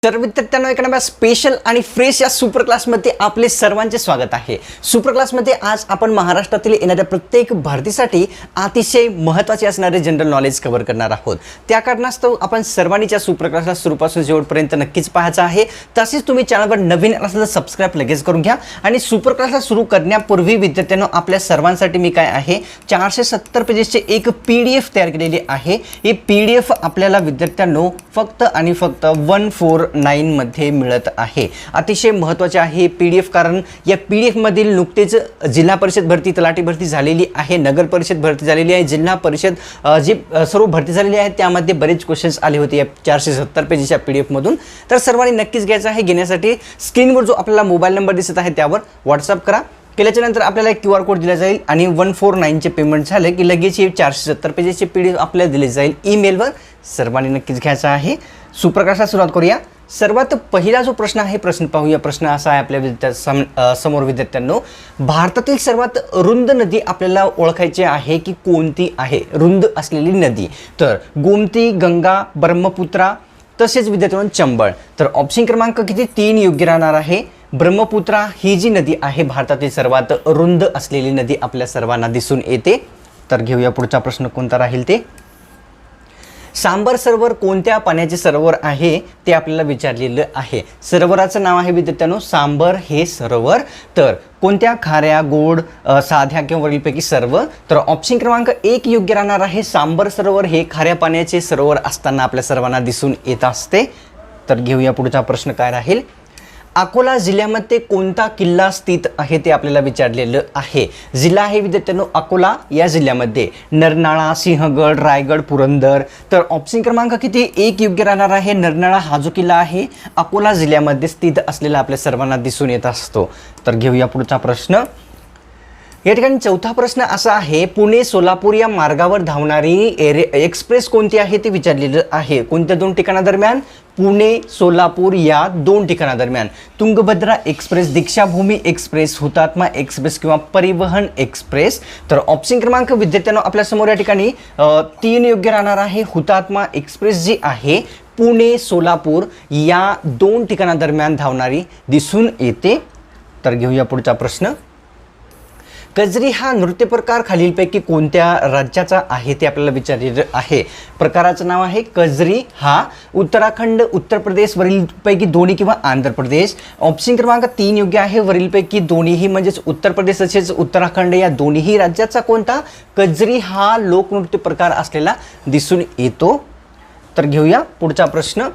तर विद्यार्थ्यांनो एका नव्या स्पेशल आणि फ्रेश या सुपर क्लासमध्ये आपले सर्वांचे स्वागत आहे। सुपर क्लासमध्ये आज आपण महाराष्ट्रातील येणाऱ्या प्रत्येक भरतीसाठी अतिशय महत्त्वाचे असणारे जनरल नॉलेज कव्हर करणार आहोत। त्या कारणास्तव आपण सर्वांच्या सुपर क्लासला सुरूपासून शेवटपर्यंत नक्कीच पाहायचं आहे। तसेच तुम्ही चॅनलवर नवीन असाल तर सबस्क्राइब लगेच करून घ्या। आणि सुपर क्लासला सुरू करण्यापूर्वी विद्यार्थ्यांनो आपल्या सर्वांसाठी मी काय आहे 470 पेजेसचे एक PDF तयार केलेली आहे। ही PDF आपल्याला विद्यार्थ्यांनो फक्त आणि फक्त 149 मध्ये मिळत आहे। अतिशय महत्त्वाचे आहे PDF, कारण या PDF मधील नुकतेच जिल्हा परिषद भरती, तलाठी भरती झालेली आहे, नगर परिषद भरती झालेली आहे, जिल्हा परिषद जी सर्व भरती झालेली आहे त्यामध्ये बरेच क्वेश्चन्स आले होते या 470 पेजेसच्या PDF मधून। तर सर्वांनी नक्कीच घ्यायचं आहे। घेण्यासाठी स्क्रीनवर जो आपल्याला मोबाईल नंबर दिसत आहे त्यावर WhatsApp करा। केल्याच्या नंतर आपल्याला एक QR कोड दिला जाईल आणि 149 चे पेमेंट झाले की लगेच हे 470 पेजेसचे PDF आपल्याला दिले जाईल ईमेलवर। सर्वांनी नक्कीच घ्यायचा आहे। सुपर क्लासला सुरुवात करूया। सर्वात पहिला जो प्रश्न आहे प्रश्न पाहूया। प्रश्न असा आहे आपल्या समोर विद्यार्थ्यांनो, भारतातील सर्वात रुंद नदी आपल्याला ओळखायची आहे की कोणती आहे रुंद असलेली नदी? तर गोमती, गंगा, ब्रह्मपुत्रा, तसेच विद्यार्थ्यांनो चंबळ। तर ऑप्शन क्रमांक किती 3 योग्य राहणार आहे। ब्रह्मपुत्रा ही जी नदी आहे भारतातील सर्वात रुंद असलेली नदी आपल्या सर्वांना दिसून येते। तर घेऊया पुढचा प्रश्न कोणता राहील ते। सांबर सरोवर कोणत्या पाण्याचे सरोवर आहे ते आपल्याला विचारलेलं आहे। सरोवराचं नाव आहे विद्यार्थ्यांनो सांबर हे सरोवर। तर कोणत्या? खाऱ्या, गोड, साध्या किंवा वरीलपैकी सर्व? तर ऑप्शन क्रमांक 1 योग्य राहणार आहे। सांबर सरोवर हे खाऱ्या पाण्याचे सरोवर असताना आपल्या सर्वांना दिसून येत असते। तर घेऊया पुढचा प्रश्न काय राहील। अकोला जिल्ह्यामध्ये कोणता किल्ला स्थित आहे ते आपल्याला विचारलेलं आहे। जिल्हा आहे विद्यार्थ्यांनो अकोला। या जिल्ह्यामध्ये नरनाळा, सिंहगड, रायगड, पुरंदर। तर ऑप्शन क्रमांक किती 1 योग्य राहणार आहे। नरनाळा हा जो किल्ला आहे अकोला जिल्ह्यामध्ये स्थित असलेला आपल्या सर्वांना दिसून येत असतो। तर घेऊया पुढचा प्रश्न। या ठिकाणी चौथा प्रश्न असा आहे, पुणे सोलापूर या मार्गावर धावणारी एक्सप्रेस कोणती आहे ते विचारलेलं आहे। कोणत्या 2 ठिकाणादरम्यान? पुणे सोलापूर या 2 ठिकाणादरम्यान। तुंगभद्रा एक्सप्रेस, दीक्षाभूमी एक्सप्रेस, हुतात्मा एक्सप्रेस किंवा परिवहन एक्सप्रेस? तर ऑप्शन क्रमांक विद्यार्थ्यांनो आपल्या समोर या ठिकाणी 3 योग्य राहणार आहे। हुतात्मा एक्सप्रेस जी आहे पुणे सोलापूर या 2 ठिकाणादरम्यान धावणारी दिसून येते। तर घेऊया पुढचा प्रश्न। कजरी हा नृत्य प्रकार खालीलपैकी कोणत्या राज्याचा आहे ते आपल्याला विचारलेलं आहे। प्रकाराचं नाव आहे कजरी हा उत्तराखंड, उत्तर प्रदेश, वरीलपैकी दोन्ही किंवा आंध्र प्रदेश। ऑप्शन क्रमांक 3 योग्य आहे। वरीलपैकी दोन्हीही म्हणजेच उत्तर प्रदेश तसेच उत्तराखंड या दोन्हीही राज्याचा कोणता? कजरी हा लोकनृत्य प्रकार असलेला दिसून येतो। तर घेऊया पुढचा प्रश्न।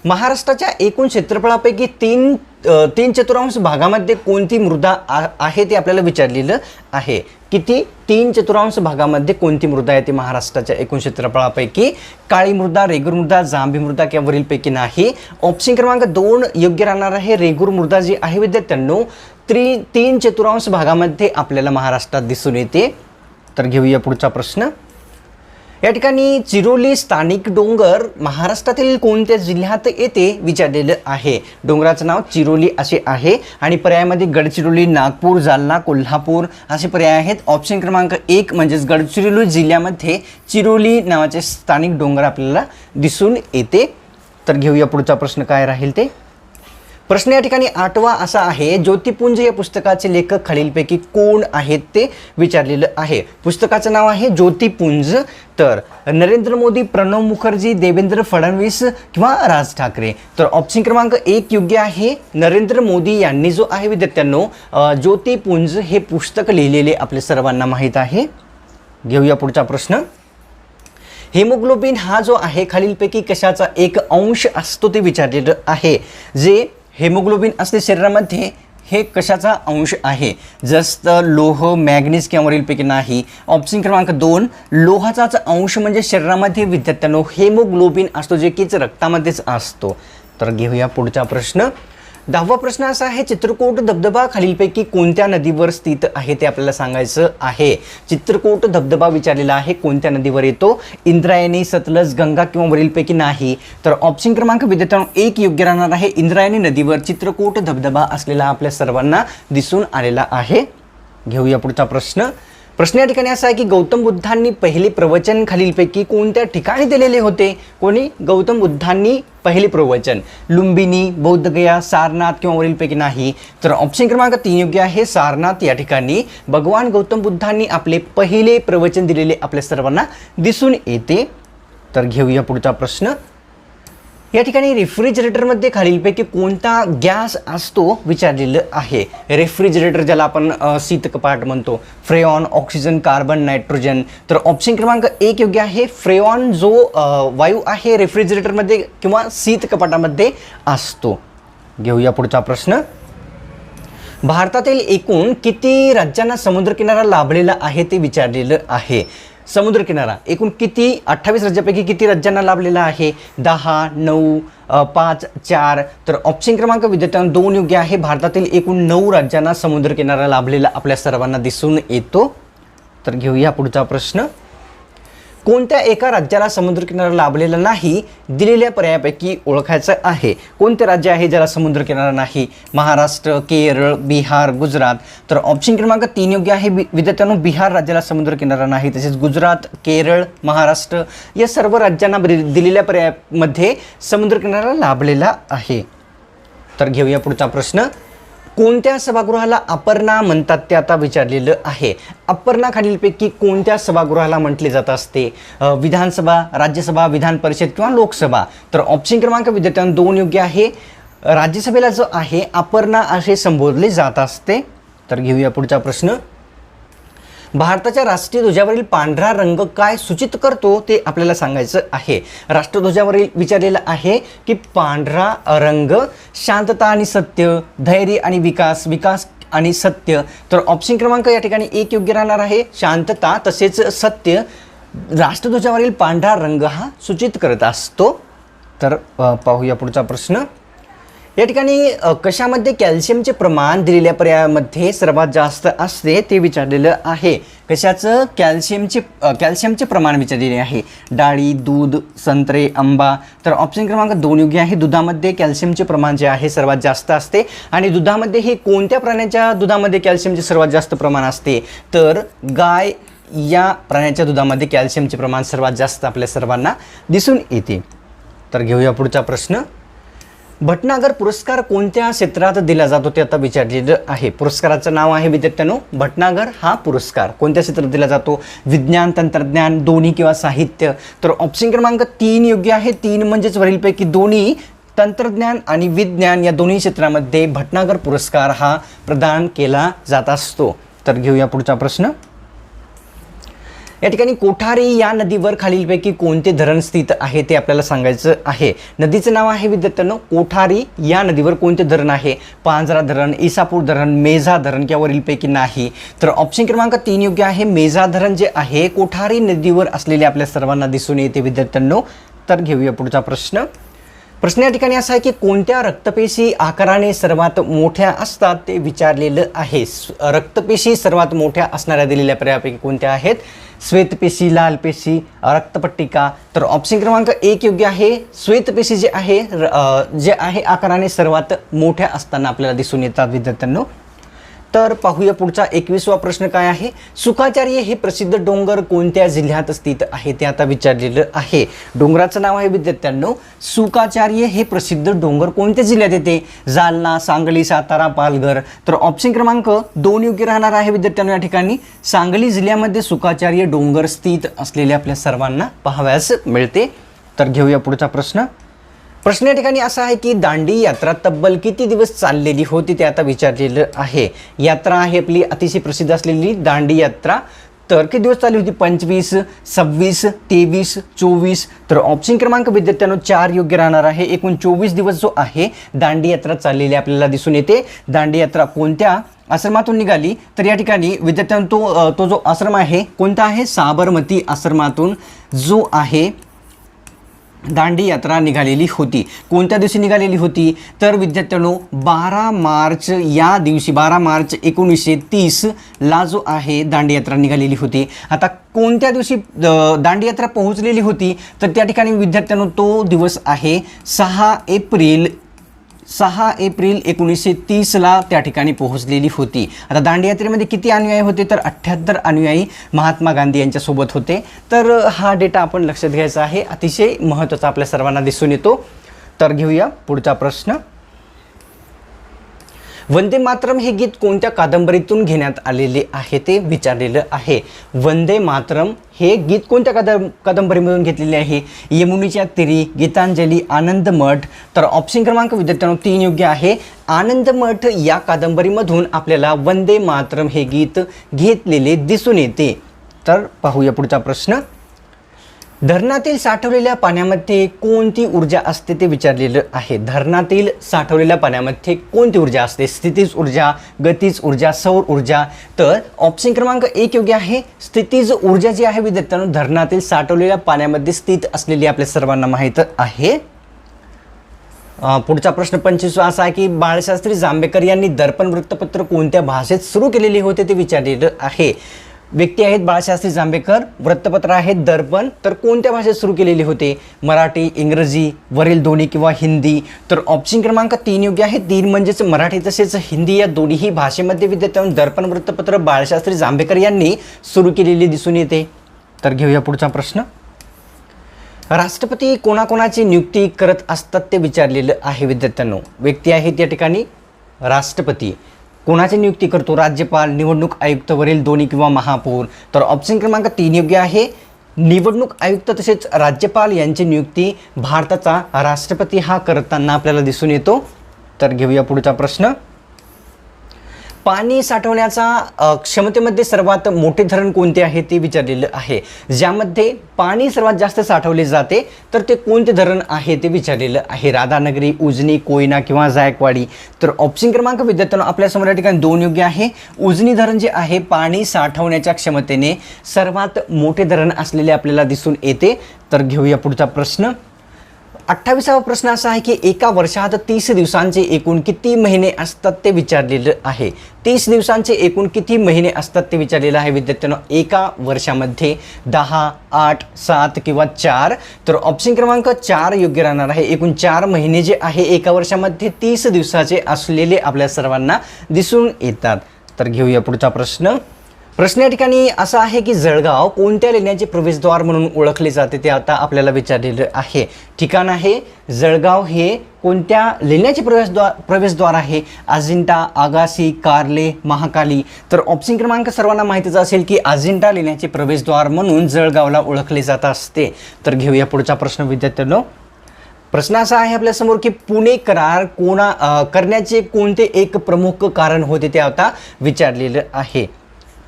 महाराष्ट्राच्या एकूण क्षेत्रफळापैकी 3/4 भागामध्ये कोणती मृदा आहे ते आपल्याला विचारलेलं आहे। किती? 3/4 भागामध्ये कोणती मृदा आहे ते महाराष्ट्राच्या एकूण क्षेत्रफळापैकी? काळी मृदा, रेगूर मृदा, जांभी मृदा किंवा वरीलपैकी नाही? ऑप्शन क्रमांक 2 योग्य राहणार आहे। रेगूर मृदा जी आहे विद्यार्थ्यांनो 3/4 भागामध्ये आपल्याला महाराष्ट्रात दिसून येते। तर घेऊया पुढचा प्रश्न। या ठिकाणी चिरोली स्थानिक डोंगर महाराष्ट्रातील कोणत्या जिल्ह्यात येते विचारलेलं आहे। डोंगराचं नाव चिरोली असे आहे आणि पर्यायामध्ये गडचिरोली, नागपूर, जालना, कोल्हापूर असे पर्याय आहेत। ऑप्शन क्रमांक 1 म्हणजेच गडचिरोली जिल्ह्यामध्ये चिरोली नावाचे स्थानिक डोंगर आपल्याला दिसून येते। तर घेऊया पुढचा प्रश्न काय राहील ते। प्रश्न या ठिकाणी 8वा असा आहे, ज्योतिपुंज या पुस्तकाचे लेखक खालीलपैकी कोण आहेत ते विचारलेलं आहे। पुस्तकाचं नाव आहे ज्योतिपुंज। तर नरेंद्र मोदी, प्रणव मुखर्जी, देवेंद्र फडणवीस किंवा राज ठाकरे? तर ऑप्शन क्रमांक 1 योग्य आहे। नरेंद्र मोदी यांनी जो आहे विद्यार्थ्यांनो ज्योतिपुंज हे पुस्तक लिहिलेले आपल्या सर्वांना माहीत आहे। घेऊया पुढचा प्रश्न। हेमोग्लोबिन हा जो आहे खालीलपैकी कशाचा एक अंश असतो ते विचारलेलं आहे। जे हेमोग्लोबिन असते शरीरामध्ये हे कशाचा अंश आहे? जस्त, लोह, मॅग्नीज किंवा वरीलपैकी नाही? ऑप्शन क्रमांक 2 लोहाचाच अंश म्हणजे शरीरामध्ये विद्यार्थ्यांनो हेमोग्लोबिन असतो जे की रक्तामध्येच असतो। तर घेऊया पुढचा प्रश्न। 10वा प्रश्न असा आहे, चित्रकूट धबधबा खालीलपैकी कोणत्या नदीवर स्थित आहे ते आपल्याला सांगायचं आहे। चित्रकूट धबधबा विचारलेला आहे कोणत्या नदीवर येतो? इंद्रायणी, सतलज, गंगा किंवा वरीलपैकी नाही? तर ऑप्शन क्रमांक विद्यार्थ्यांनो 1 योग्य राहणार आहे। इंद्रायणी नदीवर चित्रकूट धबधबा असलेला आपल्या सर्वांना दिसून आलेला आहे। घेऊया पुढचा प्रश्न। प्रश्न या ठिकाणी असा आहे की गौतम बुद्धांनी पहिले प्रवचन खालीलपैकी कोणत्या ठिकाणी दिलेले होते? कोणी? गौतम बुद्धांनी पहिले प्रवचन लुंबिनी, बौद्धगया, सारनाथ किंवा वरीलपैकी नाही. तर ऑप्शन क्रमांक 3 योग्य आहे. सारनाथ या ठिकाणी भगवान गौतम बुद्धांनी आपले पहिले प्रवचन दिलेले आपल्या सर्वांना दिसून येते. तर घेऊया पुढचा प्रश्न. या ठिकाणी रेफ्रिजरेटरमध्ये खालीलपैकी कोणता गॅस असतो विचारलेलं आहे. रेफ्रिजरेटर ज्याला आपण शीतकपाट म्हणतो, फ्रेऑन, ऑक्सिजन, कार्बन, नायट्रोजन. तर ऑप्शन क्रमांक 1 योग्य आहे. फ्रेऑन जो वायू आहे रेफ्रिजरेटरमध्ये किंवा शीतकपाटामध्ये असतो. घेऊया पुढचा प्रश्न. भारतातील एकूण किती राज्यांना समुद्रकिनारा लाभलेला आहे ते विचारलेलं आहे. समुद्रकिनारा एकूण किती? 28 राज्यापैकी किती राज्यांना लाभलेला आहे? 10, 9, 5, 4. तर ऑप्शन क्रमांक विद्यार्थ्यांना 2 योग्य आहे. भारतातील एकूण 9 राज्यांना समुद्रकिनारा लाभलेला आपल्या सर्वांना दिसून येतो. तर घेऊया पुढचा प्रश्न. कोणत्या एका राज्याला समुद्रकिनारा लाभलेला नाही दिलेल्या पर्यायापैकी ओळखायचं आहे. कोणते राज्य आहे ज्याला समुद्रकिनारा नाही? महाराष्ट्र, केरळ, बिहार, गुजरात. तर ऑप्शन क्रमांक 3 योग्य आहे. विद्यार्थ्यांनो, बिहार राज्याला समुद्रकिनारा नाही. तसेच गुजरात, केरळ, महाराष्ट्र या सर्व राज्यांना दिलेल्या पर्यायामध्ये समुद्रकिनारा लाभलेला आहे. तर घेऊया पुढचा प्रश्न. कोणत्या सभागृहाला अपर्णा म्हणतात ते आता विचारलेलं आहे. अपर्णा खालीलपैकी कोणत्या सभागृहाला म्हटले जात असते? विधानसभा, राज्यसभा, विधान परिषद किंवा लोकसभा. तर ऑप्शन क्रमांक विद्यार्थ्यांना 2 योग्य आहे. राज्यसभेला जो आहे अपर्णा असे संबोधले जात असते. तर घेऊया पुढचा प्रश्न. भारताच्या राष्ट्रीय ध्वजावरील पांढरा रंग काय सूचित करतो ते आपल्याला सांगायचं आहे. राष्ट्रध्वजावरील विचारलेलं आहे की पांढरा रंग शांतता आणि सत्य, धैर्य आणि विकास, विकास आणि सत्य. तर ऑप्शन क्रमांक या ठिकाणी 1 योग्य राहणार आहे. शांतता तसेच सत्य राष्ट्रध्वजावरील पांढरा रंग हा सूचित करत असतो. तर पाहूया पुढचा प्रश्न. या ठिकाणी कशामध्ये कॅल्शियमचे प्रमाण दिलेल्या पर्यायामध्ये सर्वात जास्त असते ते विचारलेलं आहे. कशाचं? कॅल्शियमचे प्रमाण विचारलेले आहे. डाळी, दूध, संत्रे, आंबा. तर ऑप्शन क्रमांक 2 योग्य आहे. दुधामध्ये कॅल्शियमचे प्रमाण जे आहे सर्वात जास्त असते. आणि दुधामध्ये हे कोणत्या प्राण्याच्या दुधामध्ये कॅल्शियमचे सर्वात जास्त प्रमाण असते? तर गाय या प्राण्याच्या दुधामध्ये कॅल्शियमचे प्रमाण सर्वात जास्त आपल्या सर्वांना दिसून येते. तर घेऊया पुढचा प्रश्न. भटनागर पुरस्कार कोणत्या क्षेत्रात दिला जातो ते आता विचारलेलं आहे. पुरस्काराचं नाव आहे विद्यार्थ्यांनो भटनागर हा पुरस्कार कोणत्या क्षेत्रात दिला जातो? विज्ञान, तंत्रज्ञान, दोन्ही किंवा साहित्य. तर ऑप्शन क्रमांक 3 योग्य आहे. 3 म्हणजेच वरीलपैकी दोन्ही, तंत्रज्ञान आणि विज्ञान या दोन्ही क्षेत्रामध्ये भटनागर पुरस्कार हा प्रदान केला जात असतो. तर घेऊया पुढचा प्रश्न. या ठिकाणी कोठारी या नदीवर खालीलपैकी कोणते धरण स्थित आहे ते आपल्याला सांगायचं आहे. नदीचं नाव आहे विद्यार्थ्यांनो कोठारी. या नदीवर कोणते धरण आहे? पांझरा धरण, इसापूर धरण, मेझा धरण किंवा वरीलपैकी नाही. तर ऑप्शन क्रमांक 3 योग्य आहे. मेझा धरण जे आहे कोठारी नदीवर असलेले आपल्या सर्वांना दिसून येते विद्यार्थ्यांनो. तर घेऊया पुढचा प्रश्न. प्रश्न या ठिकाणी असा आहे की कोणत्या रक्तपेशी आकाराने सर्वात मोठ्या असतात ते विचारलेलं आहे. रक्तपेशी सर्वात मोठ्या असणाऱ्या दिलेल्या पर्यायापैकी कोणत्या आहेत? श्वेतपेशी, लाल पेशी, रक्तपट्टिका. तर ऑप्शन क्रमांक 1 योग्य आहे. श्वेतपेशी जे आहे आकाराने सर्वात मोठ्या असताना आपल्याला दिसून येतात विद्यार्थ्यांनो. तर पाहूया पुढचा 21वा प्रश्न काय आहे. सुखाचार्य हे प्रसिद्ध डोंगर कोणत्या जिल्ह्यात स्थित आहे ते आता विचारलेलं आहे. डोंगराचं नाव आहे विद्यार्थ्यांनो सुखाचार्य हे प्रसिद्ध डोंगर कोणत्या जिल्ह्यात येते? जालना, सांगली, सातारा, पालघर. तर ऑप्शन क्रमांक 2 योग्य राहणार आहे विद्यार्थ्यांनो. या ठिकाणी सांगली जिल्ह्यामध्ये सुखाचार्य डोंगर स्थित असलेले आपल्या सर्वांना पाहावयास मिळते. तर घेऊया पुढचा प्रश्न. प्रश्न या ठिकाणी असा आहे की दांडी यात्रा तब्बल किती दिवस चाललेली होती ते आता विचारलेलं आहे. यात्रा आहे आपली अतिशय प्रसिद्ध असलेली दांडी यात्रा. तर किती दिवस चालली होती? 25, 26, 23, 24. तर ऑप्शन क्रमांक विद्यार्थ्यांनो 4 योग्य राहणार आहे. एकूण 24 दिवस जो आहे दांडी यात्रा चाललेली आपल्याला दिसून येते. दांडी यात्रा कोणत्या आश्रमातून निघाली? तर या ठिकाणी विद्यार्थ्यांनो तो जो आश्रम आहे कोणता आहे? साबरमती आश्रमातून जो आहे दांडी यात्रा निघालेली होती. कोणत्या दिवशी निघालेली होती? तर विद्यार्थ्यांनो 12 मार्च या दिवशी 12 मार्च 1930 ला जो आहे दांडी यात्रा निघालेली होती. आता कोणत्या दिवशी दांडी यात्रा पोहोचलेली होती? तर त्या ठिकाणी विद्यार्थ्यांनो तो दिवस आहे 6 एप्रिल 6 एप्रिल 1930ला त्या ठिकाणी पोहोचलेली होती. आता दांडी यात्रेमध्ये किती अनुयायी होते तर 78 अनुयायी महात्मा गांधी यांच्यासोबत होते. तर हा डेटा आपण लक्षात घ्यायचा आहे, अतिशय महत्त्वाचा आपल्या सर्वांना दिसून येतो. तर घेऊया पुढचा प्रश्न. वंदे मातरम हे गीत कोणत्या कादंबरीतून घेण्यात आलेले आहे ते विचारलेलं आहे. वंदे मातरम हे गीत कोणत्या कादंबरीमधून घेतलेले आहे? यमुनेच्या तीरी, गीतांजली, आनंदमठ. तर ऑप्शन क्रमांक विद्यार्थ्यांनो 3 योग्य आहे. आनंदमठ या कादंबरीमधून आपल्याला वंदे मातरम हे गीत घेतलेले दिसून येते. तर पाहूया पुढचा प्रश्न. धरणातील साठवलेल्या पाण्यामध्ये कोणती ऊर्जा असते ते विचारलेलं आहे. धरणातील साठवलेल्या पाण्यामध्ये कोणती ऊर्जा असते? स्थितीज ऊर्जा, गतीज ऊर्जा, सौर ऊर्जा. तर ऑप्शन क्रमांक 1 योग्य आहे. स्थितीज ऊर्जा जी आहे विद्यार्थ्यांनो धरणातील साठवलेल्या पाण्यामध्ये स्थित असलेली आपल्या सर्वांना माहीत आहे. पुढचा प्रश्न 25 असा आहे की बाळशास्त्री जांभेकर यांनी दर्पण वृत्तपत्र कोणत्या भाषेत सुरू केलेले होते ते विचारलेलं आहे. व्यक्ती आहेत बाळशास्त्री जांभेकर, वृत्तपत्र आहेत दर्पण, तर कोणत्या भाषेत सुरू केलेले होते? मराठी, इंग्रजी, वरील दोन्ही किंवा हिंदी. तर ऑप्शन क्रमांक 3 योग्य आहे. 3 म्हणजेच मराठी तसेच हिंदी या दोन्ही भाषेमध्ये विद्यार्थ्यांनो दर्पण वृत्तपत्र बाळशास्त्री जांभेकर यांनी सुरू केलेले दिसून येते. तर घेऊया पुढचा प्रश्न. राष्ट्रपती कोणाकोणाची नियुक्ती करत असतात ते विचारलेलं आहे विद्यार्थ्यांनो. व्यक्ती आहेत या ठिकाणी राष्ट्रपती. कोणाची नियुक्ती करतो? राज्यपाल, निवडणूक आयुक्त, वरील दोन्ही किंवा महापौर. तर ऑप्शन क्रमांक 3 योग्य आहे. निवडणूक आयुक्त तसेच राज्यपाल यांची नियुक्ती भारताचा राष्ट्रपती हा करताना आपल्याला दिसून येतो. तर घेऊया पुढचा प्रश्न. पाणी साठवण्याचा क्षमतेमध्ये सर्वात मोठे धरण कोणते आहे ते विचारलेलं आहे. ज्यामध्ये पाणी सर्वात जास्त साठवले जाते तर ते कोणते धरण आहे ते विचारलेलं आहे. राधानगरी, उजनी, कोयना किंवा जायकवाडी. तर ऑप्शन क्रमांक विद्यार्थ्यांनो आपल्यासमोर या ठिकाणी 2 योग्य आहे. उजनी धरण जे आहे पाणी साठवण्याच्या क्षमतेने सर्वात मोठे धरण असलेले आपल्याला दिसून येते. तर घेऊया पुढचा प्रश्न. 28वा प्रश्न असा आहे की एका वर्षात 30 दिवसांचे एकूण किती महिने असतात ते विचारलेलं आहे. 30 दिवसांचे एकूण किती महिने असतात ते विचारलेलं आहे विद्यार्थ्यांनो. एका वर्षामध्ये 10, 8, 7 किंवा 4. तर ऑप्शन क्रमांक 4 योग्य राहणार आहे. एकूण 4 महिने जे आहे एका वर्षामध्ये 30 दिवसाचे असलेले आपल्या सर्वांना दिसून येतात. तर घेऊया पुढचा प्रश्न. प्रश्न या ठिकाणी असा आहे की जळगाव कोणत्या लेण्याचे प्रवेशद्वार म्हणून ओळखले जाते ते आता आपल्याला विचारलेलं आहे. ठिकाण आहे जळगाव हे कोणत्या लेण्याचे प्रवेशद्वार आहे? अजिंठा, आगासी, कार्ले, महाकाली. तर ऑप्शन क्रमांक सर्वांना माहितीच असेल की अजिंठा लेण्याचे प्रवेशद्वार म्हणून जळगावला ओळखले जात असते. तर घेऊया पुढचा प्रश्न विद्यार्थ्यांनो. प्रश्न असा आहे आपल्यासमोर की पुणे करार करण्याचे कोणते एक प्रमुख कारण होते ते आता विचारलेलं आहे.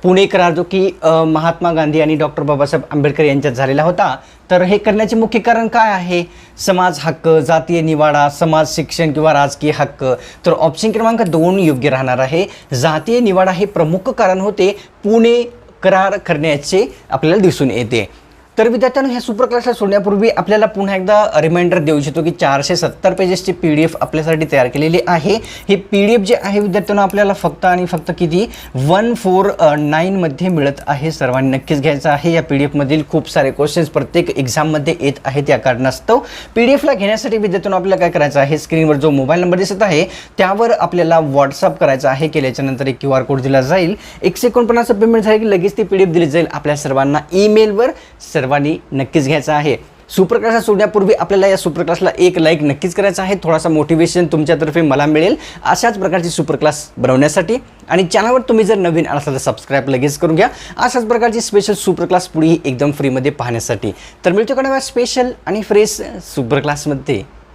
पुणे करार जो की महात्मा गांधी आणि डॉक्टर बाबासाहेब आंबेडकर यांच्यात झालेला होता. तर हे करण्याचे मुख्य कारण काय आहे? समाज हक्क, जातीय निवाडा, समाज शिक्षण किंवा राजकीय हक्क. तर ऑप्शन क्रमांक 2 योग्य राहणार आहे. जातीय निवाडा हे प्रमुख कारण होते पुणे करार करण्याचे आपल्याला दिसून येते. तर विद्यार्थ्यांनो ह्या सुपर क्लासला सोडण्यापूर्वी आपल्याला पुन्हा एकदा रिमाइंडर देऊ इच्छितो की 470 पेजेसची PDF आपल्यासाठी तयार केलेली आहे. हे PDF जे आहे विद्यार्थ्यांनो आपल्याला फक्त आणि फक्त किती 149 मध्ये मिळत आहे. सर्वांनी नक्कीच घ्यायचं आहे. या PDF मधील खूप सारे क्वेश्चन्स प्रत्येक एक्झाममध्ये येत आहेत. या कारणास्तव PDFला घेण्यासाठी विद्यार्थ्यांनो आपल्याला काय करायचं आहे? स्क्रीनवर जो मोबाईल नंबर दिसत आहे त्यावर आपल्याला व्हॉट्सअप करायचा आहे. केल्याच्या नंतर एक QR कोड दिला जाईल. 149 पेमेंट झाले की लगेच ती PDF दिली जाईल आपल्या सर्वांना ईमेलवर. सर्वांनी नक्कीच घ्यायचा आहे. सुपर क्लासला सोडण्यापूर्वी आपल्याला या सुपर क्लासला एक लाईक नक्कीच करायचा आहे. थोडासा मोटिवेशन तुमच्यातर्फे मला मिळेल अशाच प्रकारची सुपर क्लास बनवण्यासाठी. आणि चॅनलवर तुम्ही जर नवीन असाल तर सबस्क्राईब लगेच करून घ्या अशाच प्रकारची स्पेशल सुपर क्लास पुढेही एकदम फ्रीमध्ये पाहण्यासाठी. तर मिळतो का नव्या स्पेशल आणि फ्रेश सुपर क्लासमध्ये.